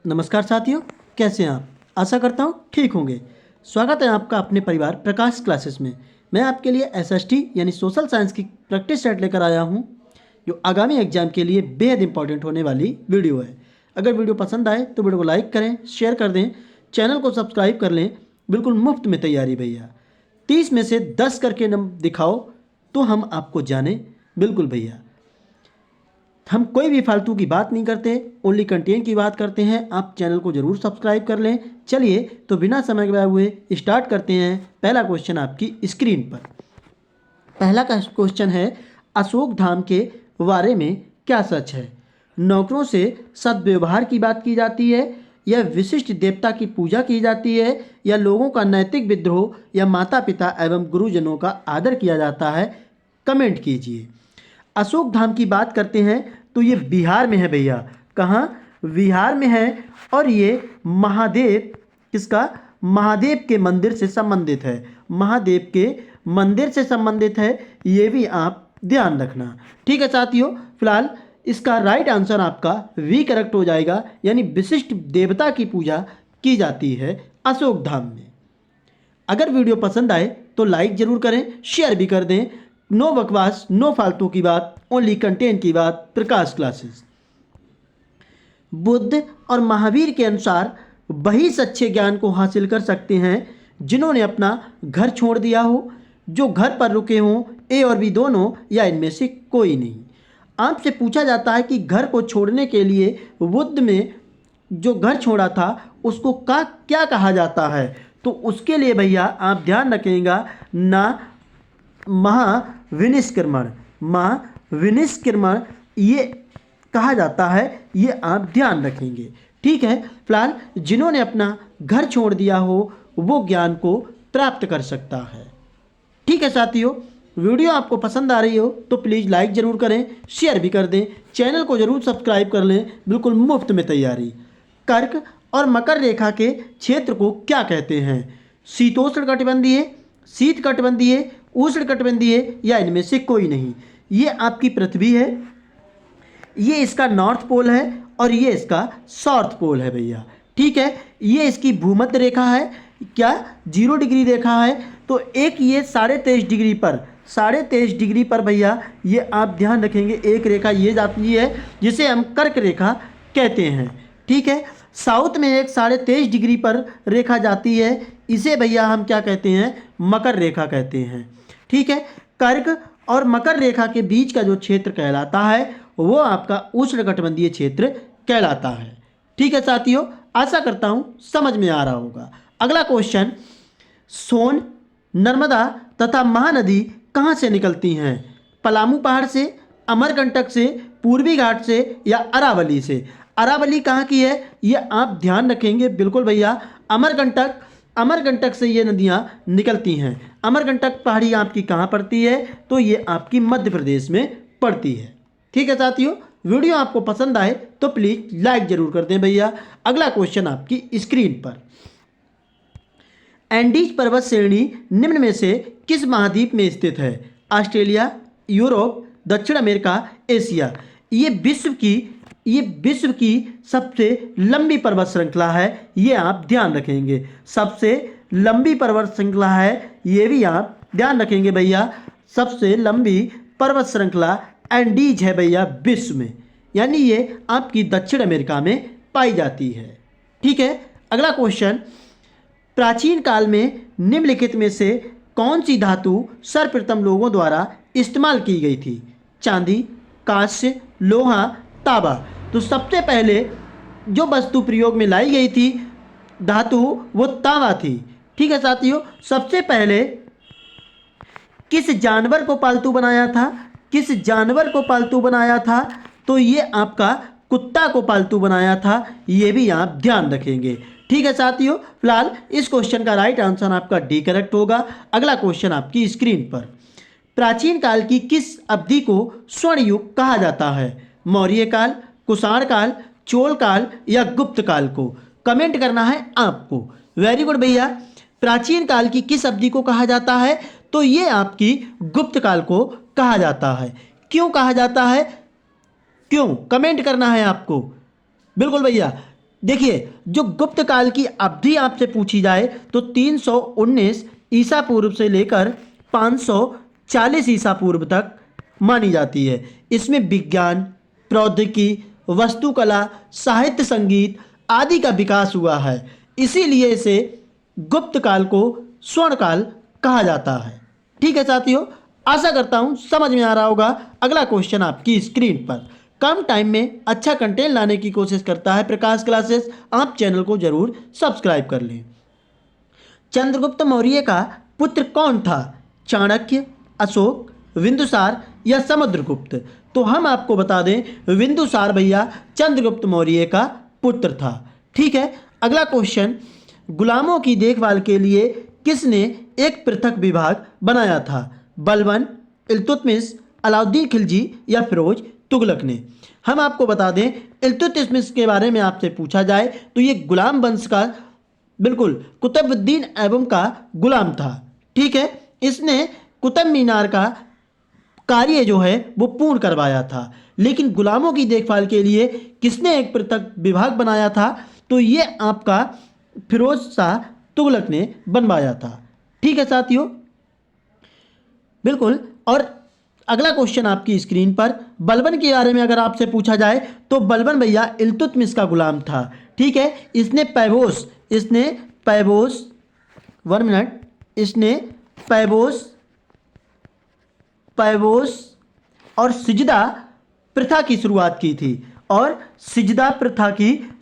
नमस्कार साथियों, कैसे हैं आप? आशा करता हूँ ठीक होंगे। स्वागत है आपका अपने परिवार प्रकाश क्लासेस में। मैं आपके लिए एसएसटी यानी सोशल साइंस की प्रैक्टिस सेट लेकर आया हूँ, जो आगामी एग्जाम के लिए बेहद इंपॉर्टेंट होने वाली वीडियो है। अगर वीडियो पसंद आए तो वीडियो को लाइक करें, शेयर कर दें, चैनल को सब्सक्राइब कर लें। बिल्कुल मुफ्त में तैयारी भैया। 30 में से 10 करके नंबर दिखाओ तो हम आपको जाने। बिल्कुल भैया, हम कोई भी फालतू की बात नहीं करते, ओनली कंटेंट की बात करते हैं। आप चैनल को जरूर सब्सक्राइब कर लें। चलिए तो बिना समय गवाए हुए स्टार्ट करते हैं। पहला क्वेश्चन आपकी स्क्रीन पर। पहला क्वेश्चन है, अशोक धाम के बारे में क्या सच है? नौकरों से सद्व्यवहार की बात की जाती है, या विशिष्ट देवता की पूजा की जाती है, या लोगों का नैतिक विद्रोह, या माता पिता एवं गुरुजनों का आदर किया जाता है? कमेंट कीजिए। अशोक धाम की बात करते हैं तो ये बिहार में है भैया। कहाँ? बिहार में है। और ये महादेव, किसका? महादेव के मंदिर से संबंधित है। महादेव के मंदिर से संबंधित है, ये भी आप ध्यान रखना। ठीक है साथियों, फिलहाल इसका राइट आंसर आपका वी करेक्ट हो जाएगा, यानी विशिष्ट देवता की पूजा की जाती है अशोक धाम में। अगर वीडियो पसंद आए तो लाइक जरूर करें, शेयर भी कर दें। नो बकवास, नो फालतू की बात, ओनली कंटेंट की बात, प्रकाश क्लासेस। बुद्ध और महावीर के अनुसार वही सच्चे ज्ञान को हासिल कर सकते हैं जिन्होंने अपना घर छोड़ दिया हो, जो घर पर रुके हों, ए और बी दोनों, या इनमें से कोई नहीं। आपसे पूछा जाता है कि घर को छोड़ने के लिए बुद्ध में जो घर छोड़ा था उसको क्या कहा जाता है? तो उसके लिए भैया आप ध्यान रखेंगे ना, महाविनिष्क्रमण। महाविनिष्क्रमण ये कहा जाता है, ये आप ध्यान रखेंगे। ठीक है, फिलहाल जिन्होंने अपना घर छोड़ दिया हो वो ज्ञान को प्राप्त कर सकता है। ठीक है साथियों, वीडियो आपको पसंद आ रही हो तो प्लीज़ लाइक ज़रूर करें, शेयर भी कर दें, चैनल को ज़रूर सब्सक्राइब कर लें। बिल्कुल मुफ्त में तैयारी। कर्क और मकर रेखा के क्षेत्र को क्या कहते हैं? शीतोष्ण कटिबंधीय, शीत कटिबंधीय, उष्ण कटिबंधीय, या इनमें से कोई नहीं। ये आपकी पृथ्वी है, ये इसका नॉर्थ पोल है, और ये इसका साउथ पोल है भैया। ठीक है, ये इसकी भूमध्य रेखा है। क्या? 0 डिग्री रेखा है। तो एक ये 23.5 डिग्री पर भैया, ये आप ध्यान रखेंगे, एक रेखा ये जाती है जिसे हम कर्क रेखा कहते हैं। ठीक है, साउथ में एक 23.5 डिग्री पर रेखा जाती है, इसे भैया हम क्या कहते हैं? मकर रेखा कहते हैं। ठीक है, कर्क और मकर रेखा के बीच का जो क्षेत्र कहलाता है वो आपका उष्णकटिबंधीय क्षेत्र कहलाता है। ठीक है साथियों, आशा करता हूं समझ में आ रहा होगा। अगला क्वेश्चन, सोन, नर्मदा तथा महानदी कहाँ से निकलती हैं? पलामू पहाड़ से, अमरकंटक से, पूर्वी घाट से, या अरावली से? अरावली कहाँ की है ये आप ध्यान रखेंगे। बिल्कुल भैया, अमरकंटक से ये नदियाँ निकलती हैं। अमरकंटक पहाड़ी आपकी कहाँ पड़ती है? तो ये आपकी मध्य प्रदेश में पड़ती है। ठीक है साथियों, वीडियो आपको पसंद आए तो प्लीज़ लाइक जरूर कर दें भैया। अगला क्वेश्चन आपकी स्क्रीन पर, एंडीज पर्वत श्रेणी निम्न में से किस महाद्वीप में स्थित है? ऑस्ट्रेलिया, यूरोप, दक्षिण अमेरिका, एशिया? ये विश्व की सबसे लंबी पर्वत श्रृंखला है, ये आप ध्यान रखेंगे। सबसे लंबी पर्वत श्रृंखला है, ये भी आप ध्यान रखेंगे भैया। सबसे लंबी पर्वत श्रृंखला एंडीज है भैया विश्व में, यानी ये आपकी दक्षिण अमेरिका में पाई जाती है। ठीक है, अगला क्वेश्चन, प्राचीन काल में निम्नलिखित में से कौन सी धातु सर्वप्रथम लोगों द्वारा इस्तेमाल की गई थी? चांदी, कांस्य, लोहा, तांबा? तो सबसे पहले जो वस्तु प्रयोग में लाई गई थी धातु वो तांबा थी। ठीक है साथियों, सबसे पहले किस जानवर को पालतू बनाया था? किस जानवर को पालतू बनाया था? तो ये आपका कुत्ता को पालतू बनाया था, ये भी आप ध्यान रखेंगे। ठीक है साथियों, फिलहाल इस क्वेश्चन का राइट आंसर आपका डी करेक्ट होगा। अगला क्वेश्चन आपकी स्क्रीन पर, प्राचीन काल की किस अवधि को स्वर्ण युग कहा जाता है? मौर्य काल, कुषाण काल, चोल काल, या गुप्त काल को? कमेंट करना है आपको। वेरी गुड भैया, प्राचीन काल की किस अवधि को कहा जाता है? तो ये आपकी गुप्त काल को कहा जाता है। क्यों कहा जाता है? क्यों, कमेंट करना है आपको। बिल्कुल भैया, देखिए जो गुप्त काल की अवधि आपसे पूछी जाए तो 319 ईसा पूर्व से लेकर 540 ईसा पूर्व तक मानी जाती है। इसमें विज्ञान, प्रौद्योगिकी, वास्तुकला, साहित्य, संगीत आदि का विकास हुआ है। इसीलिए इसे गुप्त काल को स्वर्ण काल कहा जाता है। ठीक है साथियों, आशा करता हूँ समझ में आ रहा होगा। अगला क्वेश्चन आपकी स्क्रीन पर। कम टाइम में अच्छा कंटेंट लाने की कोशिश करता है प्रकाश क्लासेस। आप चैनल को जरूर सब्सक्राइब कर लें। चंद्रगुप्त मौर्य का पुत्र कौन था? चाणक्य, अशोक, बिंदुसार या समुद्रगुप्त? तो हम आपको बता दें बिंदुसार भैया चंद्रगुप्त मौर्य का पुत्र था। ठीक है, अगला क्वेश्चन, गुलामों की देखभाल के लिए किसने एक पृथक विभाग बनाया था? बलबन, इल्तुतमिश, अलाउद्दीन खिलजी या फिरोज तुगलक ने? हम आपको बता दें इल्तुतमिश के बारे में आपसे पूछा जाए तो ये गुलाम वंश का बिल्कुल कुतुबुद्दीन ऐबक का गुलाम था। ठीक है, इसने कुतुब मीनार का कार्य जो है वो पूर्ण करवाया था। लेकिन गुलामों की देखभाल के लिए किसने एक पृथक विभाग बनाया था? तो ये आपका फिरोज शाह तुगलक ने बनवाया था। ठीक है साथियों, बिल्कुल। और अगला क्वेश्चन आपकी स्क्रीन पर, बलबन के बारे में अगर आपसे पूछा जाए तो बलबन भैया इल्तुतमिश का गुलाम था। ठीक है, इसने पैबोस 1 मिनट, इसने पैबोस और सिजदा प्रथा की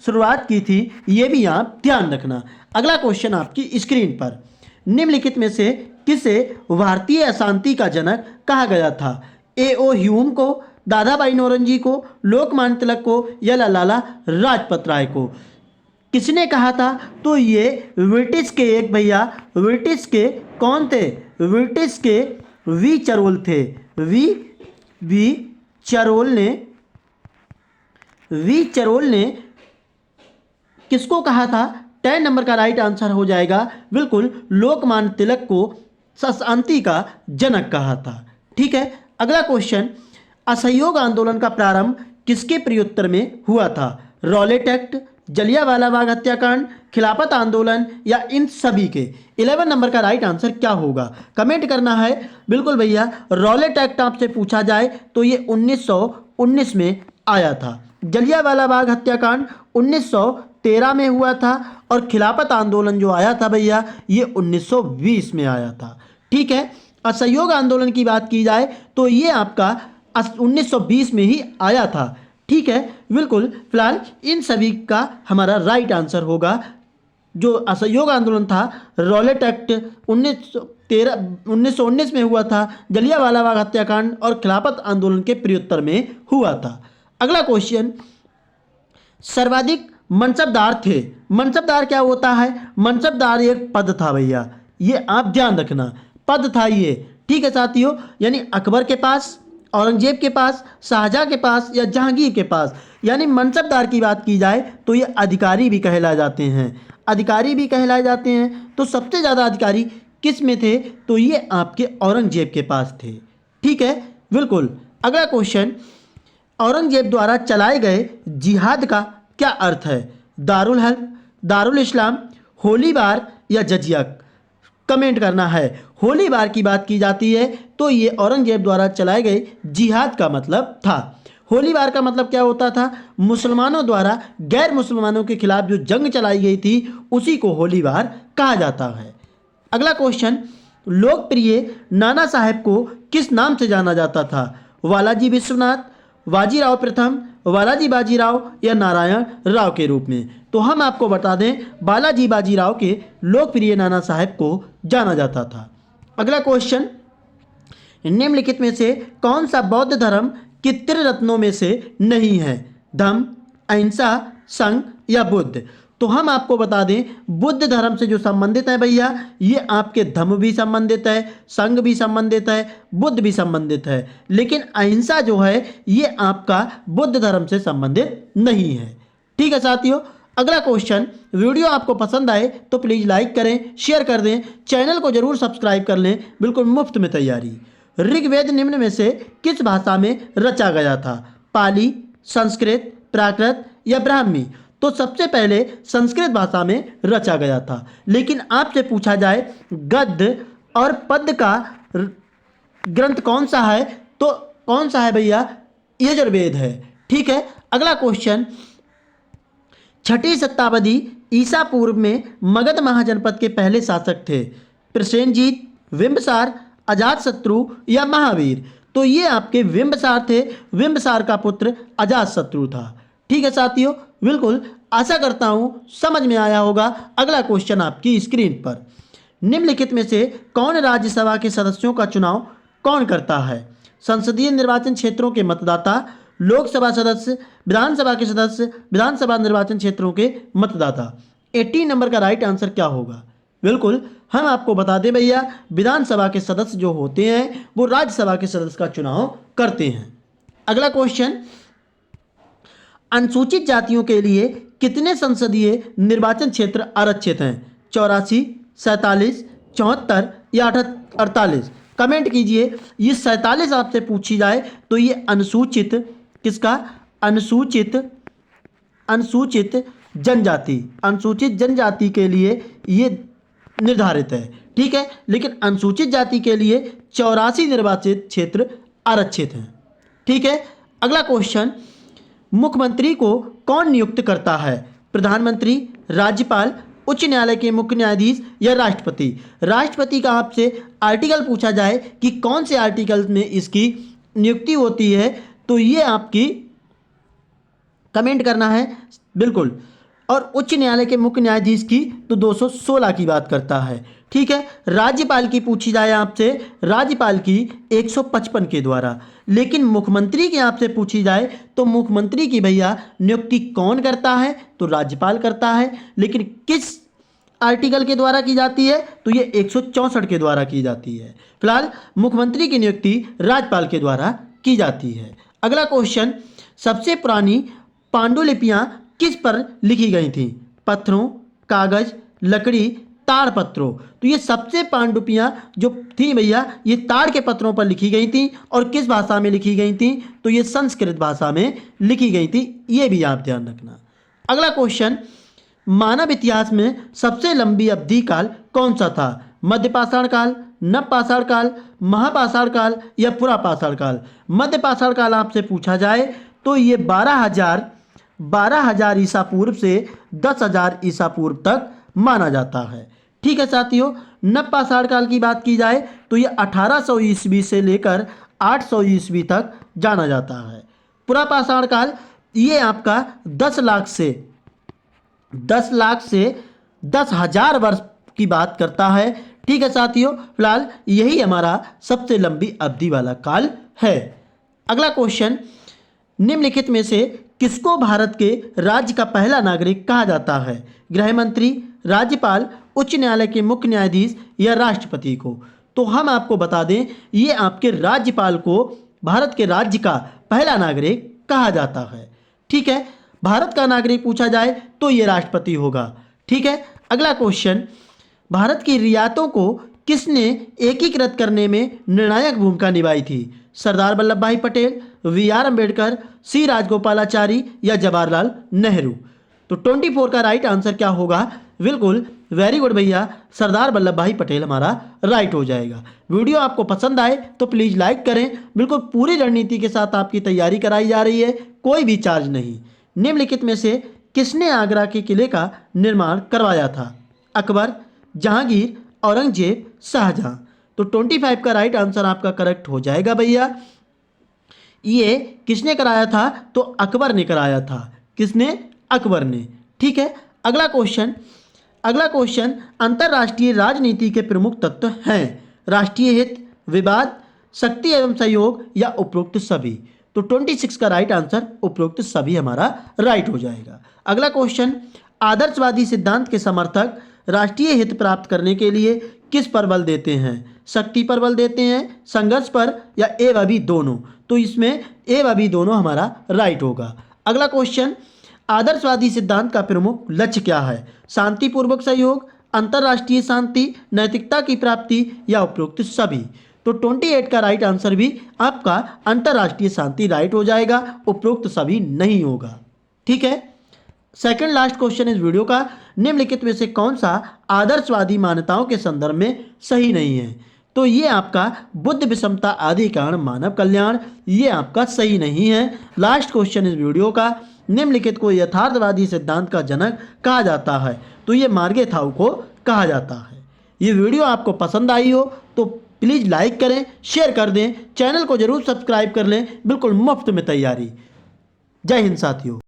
शुरुआत की थी ये भी आप ध्यान रखना। अगला क्वेश्चन आपकी स्क्रीन पर, निम्नलिखित में से किसे भारतीय अशांति का जनक कहा गया था? A.O. ह्यूम को, दादा भाई नौरोजी को, लोकमान्य तिलक को या लाला लाजपत राय को? किसने कहा था? तो ये ब्रिटिश के एक भैया, ब्रिटिश के कौन थे? ब्रिटिश के वी चरोल थे। वी चरोल ने किसको कहा था? 10 नंबर का राइट आंसर हो जाएगा बिल्कुल लोकमान्य तिलक को अशांति का जनक कहा था। ठीक है, अगला क्वेश्चन, असहयोग आंदोलन का प्रारंभ किसके प्रत्युत्तर में हुआ था? रॉलेट एक्ट, जलियांवाला बाग हत्याकांड, खिलाफत आंदोलन या इन सभी के? 11 नंबर का राइट आंसर क्या होगा, कमेंट करना है। बिल्कुल भैया, रॉलेट एक्ट आपसे पूछा जाए तो ये 1919 में आया था। जलियांवाला बाग हत्याकांड 1913 में हुआ था और खिलाफत आंदोलन जो आया था भैया ये 1920 में आया था। ठीक है, असहयोग आंदोलन की बात की जाए तो ये आपका 1920 में ही आया था। ठीक है, बिल्कुल। फिलहाल इन सभी का हमारा राइट आंसर होगा। जो असहयोग आंदोलन था, रॉलेट एक्ट 1919 में हुआ था, जलियांवाला बाग हत्याकांड और खिलाफत आंदोलन के प्रत्युत्तर में हुआ था। अगला क्वेश्चन, सर्वाधिक मनसबदार थे। मनसबदार क्या होता है? मनसबदार एक पद था भैया, ये आप ध्यान रखना, पद था ये। ठीक है साथियों, यानी अकबर के पास, औरंगजेब के पास, शाहजहां के पास या जहांगीर के पास। यानी मनसबदार की बात की जाए तो ये अधिकारी भी कहलाए जाते हैं। तो सबसे ज़्यादा अधिकारी किस में थे? तो ये आपके औरंगजेब के पास थे। ठीक है, बिल्कुल। अगला क्वेश्चन, औरंगजेब द्वारा चलाए गए जिहाद का क्या अर्थ है? दारुल हर्ब, दारुल इस्लाम, होली बार या जजिया? कमेंट करना है। होली बार की बात की जाती है तो ये औरंगजेब द्वारा चलाए गए जिहाद का मतलब था। होली बार का मतलब क्या होता था? मुसलमानों द्वारा गैर मुसलमानों के खिलाफ जो जंग चलाई गई थी उसी को होली बार कहा जाता है। अगला क्वेश्चन, लोकप्रिय नाना साहेब को किस नाम से जाना जाता था? वालाजी विश्वनाथ, बाजीराव प्रथम, बालाजी बाजीराव या नारायण राव के रूप में? तो हम आपको बता दें बालाजी बाजीराव के लोकप्रिय नाना साहेब को जाना जाता था। अगला क्वेश्चन, निम्नलिखित में से कौन सा बौद्ध धर्म के त्रिरत्नों में से नहीं है? धम्म, अहिंसा, संघ या बुद्ध? तो हम आपको बता दें बुद्ध धर्म से जो संबंधित है भैया ये आपके धम्म भी संबंधित है, संघ भी संबंधित है, बुद्ध भी संबंधित है। लेकिन अहिंसा जो है ये आपका बुद्ध धर्म से संबंधित नहीं है। ठीक है साथियों, अगला क्वेश्चन, वीडियो आपको पसंद आए तो प्लीज़ लाइक करें, शेयर कर दें, चैनल को जरूर सब्सक्राइब कर लें, बिल्कुल मुफ्त में तैयारी। ऋग्वेद निम्न में से किस भाषा में रचा गया था? पाली, संस्कृत, प्राकृत या ब्राह्मी? तो सबसे पहले संस्कृत भाषा में रचा गया था। लेकिन आपसे पूछा जाए गद्य और पद्य का ग्रंथ कौन सा है, तो कौन सा है भैया? यजुर्वेद है। ठीक है। अगला क्वेश्चन, छठी शताब्दी ईसा पूर्व में मगध महाजनपद के पहले शासक थे? प्रसेनजीत, बिंबिसार, अजातशत्रु या महावीर? तो ये आपके बिंबिसार थे। बिंबिसार का पुत्र अजातशत्रु था। ठीक है साथियों, बिल्कुल आशा करता हूं समझ में आया होगा। अगला क्वेश्चन आपकी स्क्रीन पर, निम्नलिखित में से कौन राज्यसभा के सदस्यों का चुनाव कौन करता है? संसदीय निर्वाचन क्षेत्रों के मतदाता, लोकसभा सदस्य, विधानसभा के सदस्य, विधानसभा निर्वाचन क्षेत्रों के मतदाता। 18 नंबर का राइट आंसर क्या होगा? बिल्कुल हम आपको बता दें भैया, विधानसभा के सदस्य जो होते हैं वो राज्यसभा के सदस्य का चुनाव करते हैं। अगला क्वेश्चन, अनुसूचित जातियों के लिए कितने संसदीय निर्वाचन क्षेत्र आरक्षित हैं? 84, 47, 74 या 48? कमेंट कीजिए। ये 47 आपसे पूछी जाए तो ये अनुसूचित, किसका? अनुसूचित जनजाति के लिए ये निर्धारित है। ठीक है। लेकिन अनुसूचित जाति के लिए 84 निर्वाचित क्षेत्र आरक्षित हैं। ठीक है। अगला क्वेश्चन, मुख्यमंत्री को कौन नियुक्त करता है? प्रधानमंत्री, राज्यपाल, उच्च न्यायालय के मुख्य न्यायाधीश या राष्ट्रपति? राष्ट्रपति का आपसे आर्टिकल पूछा जाए कि कौन से आर्टिकल में इसकी नियुक्ति होती है, तो ये आपकी कमेंट करना है। बिल्कुल। और उच्च न्यायालय के मुख्य न्यायाधीश की तो 216 की बात करता है। ठीक है। राज्यपाल की पूछी जाए आपसे, राज्यपाल की 155 के द्वारा। लेकिन मुख्यमंत्री की आपसे पूछी जाए तो मुख्यमंत्री की भैया नियुक्ति कौन करता है? तो राज्यपाल करता है। लेकिन किस आर्टिकल के द्वारा की जाती है? तो ये 164 के द्वारा की जाती है। फिलहाल मुख्यमंत्री की नियुक्ति राज्यपाल के द्वारा की जाती है। अगला क्वेश्चन, सबसे पुरानी पांडुलिपियां किस पर लिखी गई थी? पत्थरों, कागज, लकड़ी, ताड़ पत्रों? तो ये सबसे पांडुलिपियां जो थी भैया ये ताड़ के पत्रों पर लिखी गई थी। और किस भाषा में लिखी गई थी? तो ये संस्कृत भाषा में लिखी गई थी। ये भी आप ध्यान रखना। अगला क्वेश्चन, मानव इतिहास में सबसे लंबी अवधि काल कौन सा था? मध्यपाषाण काल, नवपाषाण काल, महापाषाण काल या पुरापाषाण काल? मध्यपाषाण काल आपसे पूछा जाए तो ये 12,000 ईसा पूर्व से 10,000 ईसा पूर्व तक माना जाता है। ठीक है साथियों। नवपाषाण काल की बात की जाए तो ये 1800 ईस्वी से लेकर 800 ईस्वी तक जाना जाता है। पुरापाषाण काल ये आपका 10 लाख से 10,000 वर्ष की बात करता है। ठीक है साथियों, फिलहाल यही हमारा सबसे लंबी अवधि वाला काल है। अगला क्वेश्चन, निम्नलिखित में से किसको भारत के राज्य का पहला नागरिक कहा जाता है? गृह मंत्री, राज्यपाल, उच्च न्यायालय के मुख्य न्यायाधीश या राष्ट्रपति को? तो हम आपको बता दें ये आपके राज्यपाल को भारत के राज्य का पहला नागरिक कहा जाता है। ठीक है। भारत का नागरिक पूछा जाए तो ये राष्ट्रपति होगा। ठीक है। अगला क्वेश्चन, भारत की रियासतों को किसने एकीकृत करने में निर्णायक भूमिका निभाई थी? सरदार वल्लभ भाई पटेल, वी.आर. अम्बेडकर, सी राजगोपालाचारी या जवाहरलाल नेहरू? तो 24 का राइट आंसर क्या होगा? बिल्कुल वेरी गुड भैया, सरदार वल्लभ भाई पटेल हमारा राइट हो जाएगा। वीडियो आपको पसंद आए तो प्लीज़ लाइक करें। बिल्कुल पूरी रणनीति के साथ आपकी तैयारी कराई जा रही है, कोई भी चार्ज नहीं। निम्नलिखित में से किसने आगरा के किले का निर्माण करवाया था? अकबर, जहांगीर, औरंगजेब, शाहजहां? तो 25 का राइट आंसर आपका करेक्ट हो जाएगा भैया। ये किसने कराया था? तो अकबर ने कराया था। किसने? अकबर ने। ठीक है। अगला क्वेश्चन, अंतर्राष्ट्रीय राजनीति के प्रमुख तत्व हैं? राष्ट्रीय हित, विवाद, शक्ति एवं सहयोग या उपरोक्त सभी? तो 26 का राइट आंसर उपरोक्त सभी हमारा राइट हो जाएगा। अगला क्वेश्चन, आदर्शवादी सिद्धांत के समर्थक राष्ट्रीय हित प्राप्त करने के लिए किस पर बल देते हैं? शक्ति पर बल देते हैं, संघर्ष पर या ए व बी दोनों? तो इसमें ए व बी दोनों हमारा राइट होगा। अगला क्वेश्चन, आदर्शवादी सिद्धांत का प्रमुख लक्ष्य क्या है? शांतिपूर्वक सहयोग, अंतर्राष्ट्रीय शांति, नैतिकता की प्राप्ति या उपरोक्त सभी? तो 28 का राइट आंसर भी आपका अंतर्राष्ट्रीय शांति राइट हो जाएगा, उपरोक्त सभी नहीं होगा। ठीक है। सेकंड लास्ट क्वेश्चन इस वीडियो का, निम्नलिखित में से कौन सा आदर्शवादी मान्यताओं के संदर्भ में सही नहीं है? तो ये आपका बुद्ध विषमता आदि कारण मानव कल्याण, ये आपका सही नहीं है। लास्ट क्वेश्चन इस वीडियो का, निम्नलिखित को यथार्थवादी सिद्धांत का जनक कहा जाता है? तो ये मार्गे थाऊ को कहा जाता है। ये वीडियो आपको पसंद आई हो तो प्लीज़ लाइक करें, शेयर कर दें, चैनल को जरूर सब्सक्राइब कर लें, बिल्कुल मुफ्त में तैयारी। जय हिंद साथियों।